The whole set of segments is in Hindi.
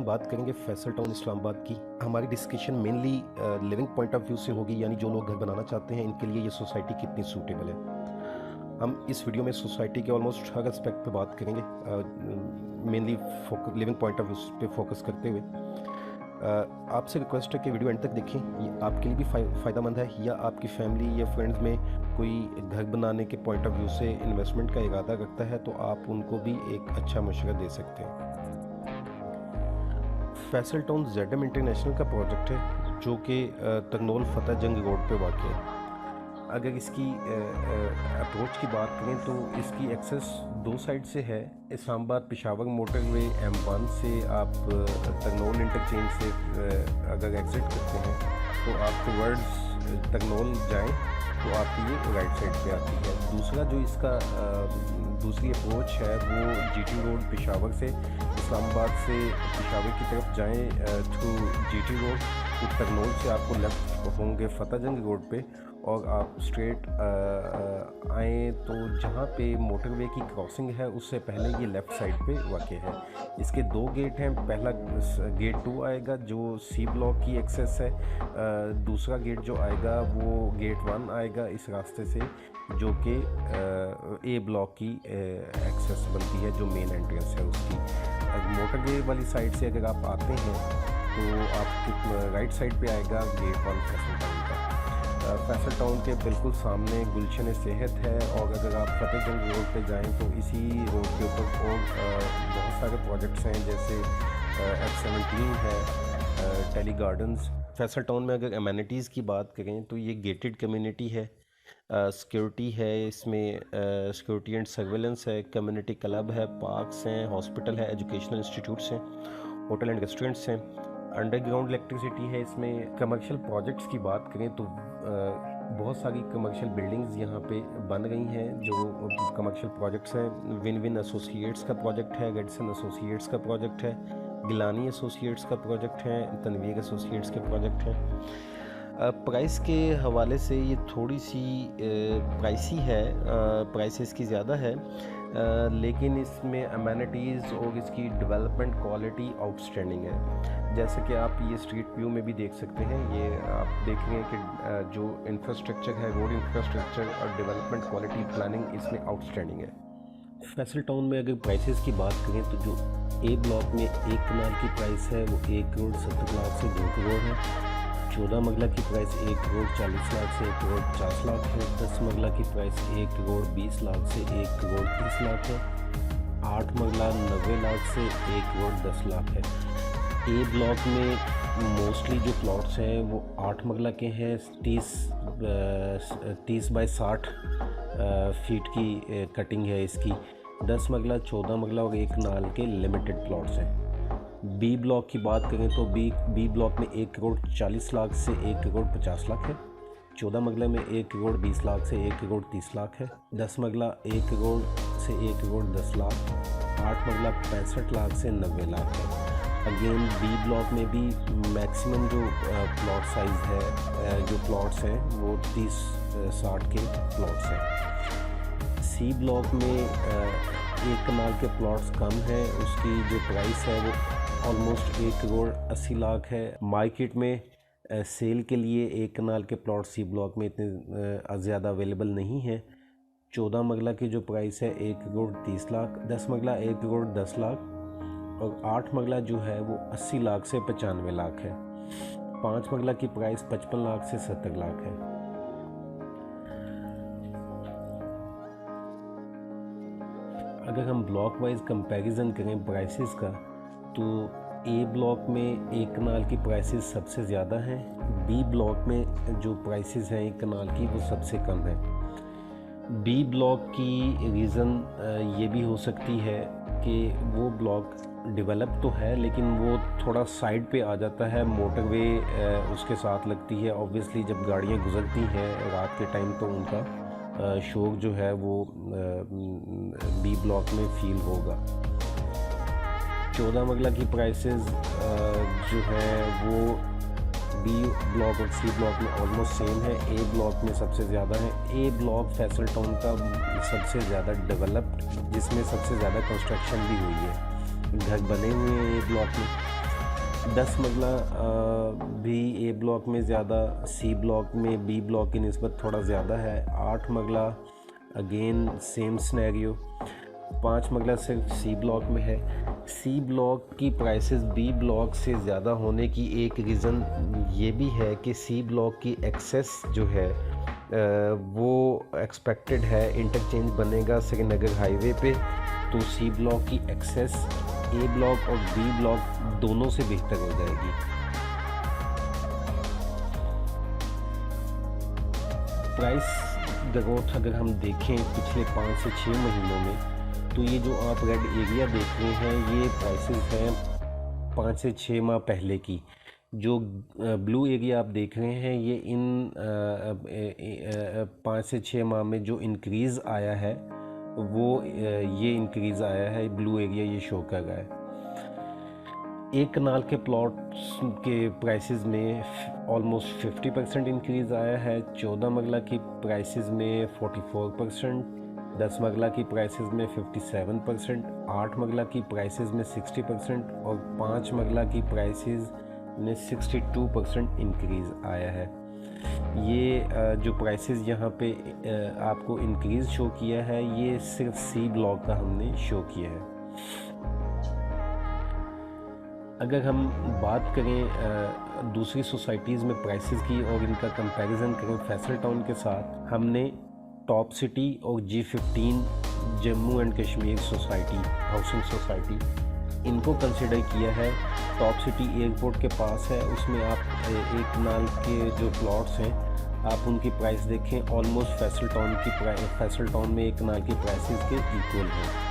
हम बात करेंगे फैसल टाउन इस्लामाबाद की। हमारी discussion mainly living point of view से होगी, यानी जो लोग घर बनाना चाहते हैं इनके लिए ये सोसाइटी कितनी सूटेबल है। हम इस वीडियो में सोसाइटी के ऑलमोस्ट हर एस्पेक्ट पे बात करेंगे, mainly living point of view पे फोकस करते हुए। आपसे रिक्वेस्ट है कि वीडियो एंड तक देखें, ये आपके लिए भी फ़ायदेमंद है, या आपकी फैमिली या फ्रेंड्स में कोई घर बनाने के पॉइंट ऑफ व्यू से इन्वेस्टमेंट का इरादा रखता है तो आप उनको भी एक अच्छा मशवरा दे सकते हैं। फैसल टाउन ZM इंटरनेशनल का प्रोजेक्ट है जो कि तगनोल फतेह जंग रोड पे वाक़ है। अगर इसकी अप्रोच की बात करें तो इसकी एक्सेस दो साइड से है। इस्लामाबाद पेशावर मोटरवे M1 से आप तगनोल इंटरचेंज से अगर एग्ज़िट करते हैं तो आप टुवर्ड्स तगनोल जाएं तो आपकी ये राइट साइड पे आती है। दूसरा जो इसका दूसरी अप्रोच है वो GT रोड पेशावर से इस्लामाबाद से पेशावर की तरफ जाएं थ्रू GT रोड तो तगनोल से आपको लेफ़्ट होंगे फतेह जंग रोड पे, और आप स्ट्रेट आएँ तो जहाँ पे मोटरवे की क्रॉसिंग है उससे पहले ये लेफ़्ट साइड पे वाक़ है। इसके दो गेट हैं, पहला गेट 2 आएगा जो C ब्लॉक की एक्सेस है, दूसरा गेट जो आएगा वो गेट 1 आएगा इस रास्ते से जो कि A ब्लॉक की एक्सेस बनती है, जो मेन एंट्रेंस है उसकी। मोटरवे वाली साइड से अगर आप आते हैं तो आपके राइट साइड पे आएगा गेट 1 फैसल टाउन का। फैसल टाउन के बिल्कुल सामने गुलशन सेहत है, और अगर आप फतेह जंग रोड पे जाएं तो इसी रोड के ऊपर और बहुत सारे प्रोजेक्ट्स हैं, जैसे F17 है, टेली गार्डन्स। फैसल टाउन में अगर एमेनिटीज़ की बात करें तो ये गेटेड कम्युनिटी है, सिक्योरिटी है इसमें, सिक्योरिटी एंड सर्वेलेंस है, कम्युनिटी क्लब है, पार्क्स हैं, हॉस्पिटल है, एजुकेशनल इंस्टीट्यूट्स हैं, होटल एंड रेस्टोरेंट्स हैं, अंडरग्राउंड इलेक्ट्रिसिटी है इसमें। कमर्शियल प्रोजेक्ट्स की बात करें तो बहुत सारी कमर्शियल बिल्डिंग्स यहाँ पे बन रही हैं जो कमर्शियल प्रोजेक्ट्स हैं। विन विन एसोसिएट्स का प्रोजेक्ट है, रेडसन एसोसिएट्स का प्रोजेक्ट है, गिलानी एसोसिएट्स का प्रोजेक्ट है, तनवीर एसोसिएट्स के प्रोजेक्ट हैं। प्राइस के हवाले से ये थोड़ी सी प्राइसी है, प्राइस इसकी ज़्यादा है, लेकिन इसमें अमेनिटीज़ और इसकी डेवलपमेंट क्वालिटी आउटस्टैंडिंग है। जैसे कि आप ये स्ट्रीट व्यू में भी देख सकते हैं, ये आप देखेंगे कि जो इंफ्रास्ट्रक्चर है, रोड इंफ्रास्ट्रक्चर और डेवलपमेंट क्वालिटी प्लानिंग इसमें आउटस्टैंडिंग है। फैसल टाउन में अगर प्राइसेस की बात करें तो जो A ब्लॉक में 1 कनाल की प्राइस है वो 1 करोड़ 70 लाख से 2 करोड़ है। 14 मरला की प्राइस 1 करोड़ 40 लाख से 1 करोड़ 50 लाख है। 10 मरला की प्राइस 1 करोड़ 20 लाख से 1 करोड़ 30 लाख है। 8 मरला 90 लाख से 1 करोड़ 10 लाख है। A ब्लॉक में मोस्टली जो प्लॉट्स हैं वो 8 मरला के हैं, 30 बाई 60 फीट की कटिंग है इसकी। 10 मरला 14 मरला और 1 कनाल के लिमिटेड प्लॉट्स हैं। B ब्लॉक की बात करें तो B ब्लॉक में 1 करोड़ 40 लाख से 1 करोड़ 50 लाख है। 14 मरला में 1 करोड़ 20 लाख से 1 करोड़ 30 लाख है। 10 मरला 1 करोड़ से 1 करोड़ 10 लाख। 8 मरला 65 लाख से 90 लाख है। अगेन B ब्लॉक में भी मैक्सिमम जो प्लॉट साइज़ है, जो प्लॉट्स हैं वो 30-60 के प्लॉट्स हैं। C ब्लॉक में 1 कनाल के प्लॉट्स कम हैं, उसकी जो प्राइस है वो ऑलमोस्ट 1 करोड़ 80 लाख है। मार्केट में सेल के लिए 1 कनाल के प्लॉट C ब्लॉक में इतने ज़्यादा अवेलेबल नहीं है। 14 मरला की जो प्राइस है 1 करोड़ 30 लाख, 10 मरला 1 करोड़ 10 लाख, और 8 मरला जो है वो 80 लाख से 95 लाख है। 5 मरला की प्राइस 55 लाख से 70 लाख है। अगर हम ब्लॉक वाइज कंपैरिजन करें प्राइसेस का तो A ब्लॉक में 1 कनाल की प्राइसेस सबसे ज़्यादा हैं। B ब्लॉक में जो प्राइसेस हैं 1 कनाल की वो सबसे कम है। B ब्लॉक की रीज़न ये भी हो सकती है कि वो ब्लॉक डेवलप तो है लेकिन वो थोड़ा साइड पे आ जाता है, मोटरवे उसके साथ लगती है। ऑब्वियसली जब गाड़ियाँ गुजरती हैं रात के टाइम तो उनका शोर जो है वो B ब्लॉक में फील होगा। 14 मरला की प्राइसेस जो है वो B ब्लॉक और C ब्लॉक में ऑलमोस्ट सेम है। A ब्लॉक में सबसे ज़्यादा है। A ब्लॉक फैसल टाउन का सबसे ज़्यादा डेवलप्ड, जिसमें सबसे ज़्यादा कंस्ट्रक्शन भी हुई है, घर बने हुए हैं A ब्लॉक में। 10 मरला भी ए ब्लॉक में ज़्यादा, सी ब्लॉक में बी ब्लॉक की निस्बत थोड़ा ज़्यादा है। 8 मरला अगेन सेम स्नैरियो। 5 मरला सिर्फ सी ब्लॉक में है। सी ब्लॉक की प्राइसेस बी ब्लॉक से ज़्यादा होने की एक रीज़न ये भी है कि सी ब्लॉक की एक्सेस जो है वो एक्सपेक्टेड है, इंटरचेंज बनेगा श्रीनगर हाईवे पे, तो सी ब्लॉक की एक्सेस ए ब्लॉक और बी ब्लॉक दोनों से बेहतर हो जाएगी। प्राइस ग्रोथ अगर हम देखें पिछले 5 से 6 महीनों में, तो ये जो आप रेड एरिया देख रहे हैं ये प्राइसेस हैं 5 से 6 माह पहले की। जो ब्लू एरिया आप देख रहे हैं ये इन 5 से 6 माह में जो इंक्रीज़ आया है वो ये इंक्रीज़ आया है, ब्लू एरिया ये शो कर रहा है। एक कनाल के प्लॉट्स के प्राइसेस में ऑलमोस्ट 50% इंक्रीज़ आया है। 14 मरला की प्राइसेस में 44%, 10 मरला की प्राइसेस में 57%, 8 मरला की प्राइसेस में 60% और 5 मरला की प्राइसेस में 62% इंक्रीज़ आया है। ये जो प्राइसेस यहाँ पे आपको इंक्रीज़ शो किया है ये सिर्फ सी ब्लॉक का हमने शो किया है। अगर हम बात करें दूसरी सोसाइटीज़ में प्राइसेस की और इनका कंपैरिजन करें फैसल टाउन के साथ, हमने टॉप सिटी और G15 Jammu and Kashmir society, housing society, इनको कंसिडर किया है। टॉप सिटी एयरपोर्ट के पास है, उसमें आप एक कनाल के जो प्लॉट्स हैं आप उनकी प्राइस देखें, ऑलमोस्ट फैसल टाउन में एक कनाल की प्राइसेस के इक्वल हैं।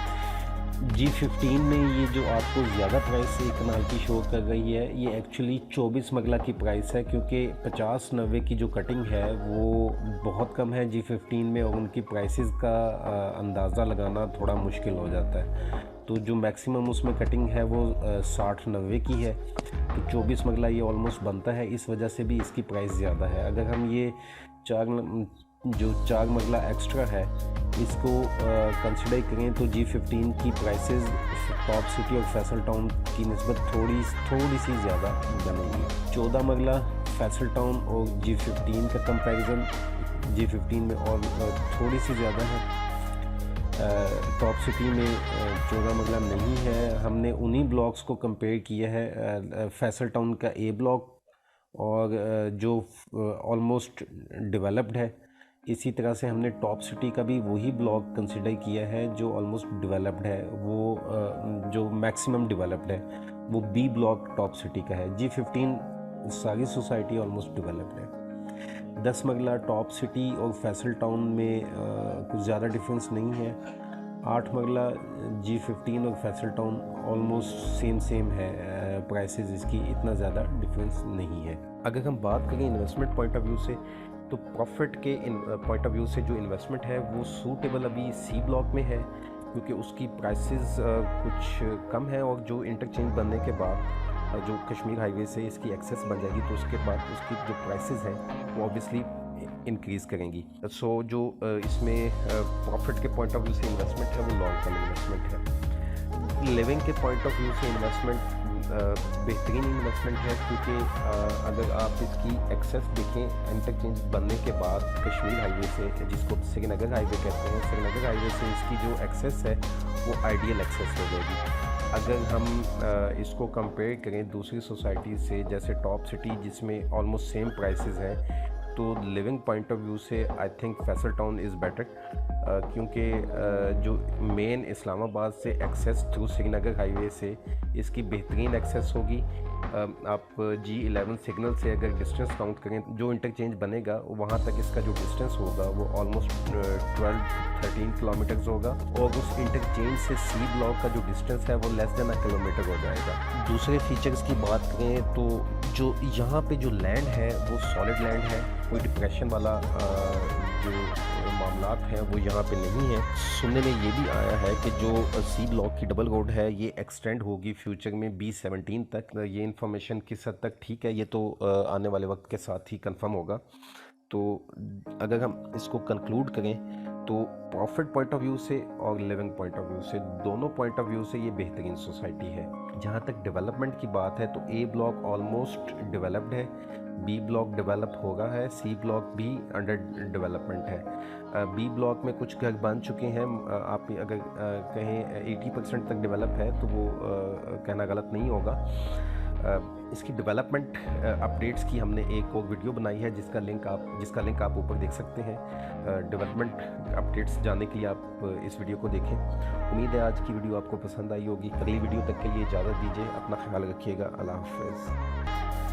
G15 में ये जो आपको ज़्यादा प्राइस एक कनाल की शो कर रही है ये एक्चुअली 24 मरला की प्राइस है, क्योंकि 50-90 की जो कटिंग है वो बहुत कम है G15 में और उनकी प्राइसेस का अंदाज़ा लगाना थोड़ा मुश्किल हो जाता है। तो जो मैक्सिमम उसमें कटिंग है वो 60-90 की है, तो 24 मरला ये ऑलमोस्ट बनता है, इस वजह से भी इसकी प्राइस ज़्यादा है। अगर हम ये 4 मरला एक्स्ट्रा है इसको कंसिडर करें तो G15 की प्राइसेस टॉप सिटी और फैसल टाउन की निस्बत थोड़ी सी ज़्यादा बनेगी। 14 मरला फैसल टाउन और G15 का कंपैरिजन G15 में और थोड़ी सी ज़्यादा है। टॉप सिटी में 14 मरला नहीं है। हमने उन्हीं ब्लॉक्स को कंपेयर किया है, फैसल टाउन का ए ब्लॉक और जो ऑलमोस्ट डेवलप्ड है, इसी तरह से हमने टॉप सिटी का भी वही ब्लॉक कंसिडर किया है जो ऑलमोस्ट डेवलप्ड है, वो जो मैक्सिमम डेवलप्ड है वो बी ब्लॉक टॉप सिटी का है। G15 सारी सोसाइटी ऑलमोस्ट डेवलप्ड है। 10 मरला टॉप सिटी और फैसल टाउन में कुछ ज़्यादा डिफरेंस नहीं है। 8 मरला G15 और फैसल टाउन ऑलमोस्ट सेम है, प्राइसेस इसकी इतना ज़्यादा डिफरेंस नहीं है। अगर हम बात करें इन्वेस्टमेंट पॉइंट ऑफ व्यू से, तो प्रॉफिट के पॉइंट ऑफ व्यू से जो इन्वेस्टमेंट है वो सूटेबल अभी सी ब्लॉक में है, क्योंकि उसकी प्राइसेस कुछ कम है और जो इंटरचेंज बनने के बाद जो कश्मीर हाईवे से इसकी एक्सेस बन जाएगी तो उसके बाद उसकी जो प्राइसेस हैं वो ऑब्वियसली इंक्रीज़ करेंगी। सो जो इसमें प्रॉफिट के पॉइंट ऑफ व्यू से इन्वेस्टमेंट है वो लॉन्ग टर्म इन्वेस्टमेंट है। लिविंग के पॉइंट ऑफ व्यू से इन्वेस्टमेंट बेहतरीन इन्वेस्टमेंट है, क्योंकि अगर आप इसकी एक्सेस देखें इंटरचेंज बनने के बाद कश्मीर हाईवे से, जिसको श्रीनगर हाईवे कहते हैं, श्रीनगर हाईवे से इसकी जो एक्सेस है वो आइडियल एक्सेस हो जाएगी। अगर हम इसको कंपेयर करें दूसरी सोसाइटी से जैसे टॉप सिटी जिसमें ऑलमोस्ट सेम प्राइसेस हैं, तो लिविंग पॉइंट ऑफ व्यू से I think Faisal town is better, क्योंकि जो मेन इस्लामाबाद से एक्सेस थ्रू श्रीनगर हाईवे से इसकी बेहतरीन एक्सेस होगी। आप G11 सिग्नल से अगर डिस्टेंस काउंट करें, जो इंटरचेंज बनेगा वहाँ तक इसका जो डिस्टेंस होगा वो ऑलमोस्ट 12-13 किलोमीटर्स होगा, और उस इंटरचेंज से सी ब्लॉक का जो डिस्टेंस है वो लेस देन 1 किलोमीटर हो जाएगा। दूसरे फीचर्स की बात करें तो जो यहाँ पे जो लैंड है वो सॉलिड लैंड है, कोई डिप्रेशन वाला जो मामलात हैं वो यहाँ पे नहीं है। सुनने में ये भी आया है कि जो सी ब्लॉक की डबल रोड है ये एक्सटेंड होगी फ्यूचर में B17 तक। ये इन्फॉर्मेशन किस हद तक ठीक है ये तो आने वाले वक्त के साथ ही कंफर्म होगा। तो अगर हम इसको कंक्लूड करें तो प्रॉफिट पॉइंट ऑफ व्यू से और लिविंग पॉइंट ऑफ व्यू से, दोनों पॉइंट ऑफ व्यू से ये बेहतरीन सोसाइटी है। जहाँ तक डेवलपमेंट की बात है तो ए ब्लॉक ऑलमोस्ट डेवलप्ड है, बी ब्लॉक डेवलप होगा है, सी ब्लॉक भी अंडर डेवलपमेंट है। बी ब्लॉक में कुछ घर बन चुके हैं, आप अगर कहें 80% तक डेवलप है तो वो कहना गलत नहीं होगा। इसकी डेवलपमेंट अपडेट्स की हमने एक और वीडियो बनाई है जिसका लिंक आप ऊपर देख सकते हैं। डेवलपमेंट अपडेट्स जानने के लिए आप इस वीडियो को देखें। उम्मीद है आज की वीडियो आपको पसंद आई होगी। अगली वीडियो तक के लिए इजाज़त दीजिए, अपना ख्याल रखिएगा। अल्लाह हाफ़िज़।